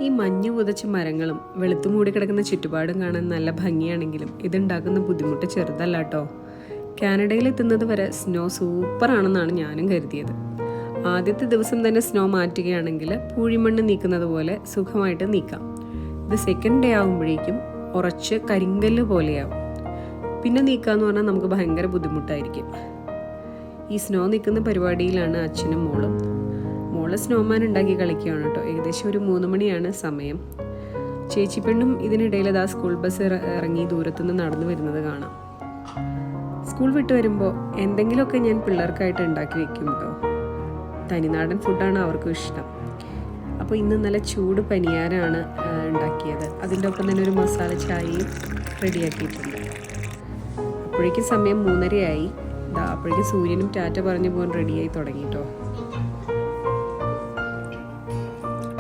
ഈ മഞ്ഞ് പുതച്ച മരങ്ങളും വെളുത്തു മൂടി കിടക്കുന്ന ചുറ്റുപാടും കാണാൻ നല്ല ഭംഗിയാണെങ്കിലും ഇതുണ്ടാക്കുന്ന ബുദ്ധിമുട്ട് ചെറുതല്ല കേട്ടോ. കാനഡയിൽ എത്തുന്നത് വരെ സ്നോ സൂപ്പറാണെന്നാണ് ഞാനും കരുതിയത്. ആദ്യത്തെ ദിവസം തന്നെ സ്നോ മാറ്റുകയാണെങ്കിൽ പൂഴിമണ്ണ് നീക്കുന്നത് പോലെ സുഖമായിട്ട് നീക്കാം. ഇത് സെക്കൻഡ് ഡേ ആകുമ്പോഴേക്കും ഉറച്ച് കരിങ്കല്ല് പോലെയാവും. പിന്നെ നീക്കാന്ന് പറഞ്ഞാൽ നമുക്ക് ഭയങ്കര ബുദ്ധിമുട്ടായിരിക്കും. ഈ സ്നോ നീക്കുന്ന പരിപാടിയിലാണ് അച്ഛനും മോളും. മോള് സ്നോമാൻ ഉണ്ടാക്കി കളിക്കുകയാണ് കേട്ടോ. ഏകദേശം ഒരു 3 മണിയാണ് സമയം. ചേച്ചി പെണ്ണും ഇതിനിടയിൽ സ്കൂൾ ബസ് ഇറങ്ങി ദൂരത്തുനിന്ന് നടന്നു വരുന്നത് കാണാം. സ്കൂൾ വിട്ട് വരുമ്പോൾ എന്തെങ്കിലുമൊക്കെ ഞാൻ പിള്ളേർക്കായിട്ട് ഉണ്ടാക്കി വെക്കും കേട്ടോ. തനിനാടൻ ഫുഡാണ് അവർക്കും ഇഷ്ടം. അപ്പോൾ ഇന്ന് നല്ല ചൂട് പനിയാരാണ് ഉണ്ടാക്കിയത്. അതിൻ്റെ ഒപ്പം തന്നെ ഒരു മസാല ചായയും റെഡിയാക്കിയിട്ടുണ്ട്. അപ്പോഴേക്കും സമയം 3:30 ആയി. അപ്പോഴേക്കും സൂര്യനും ടാറ്റ പറഞ്ഞു പോകാൻ റെഡിയായി തുടങ്ങി കേട്ടോ.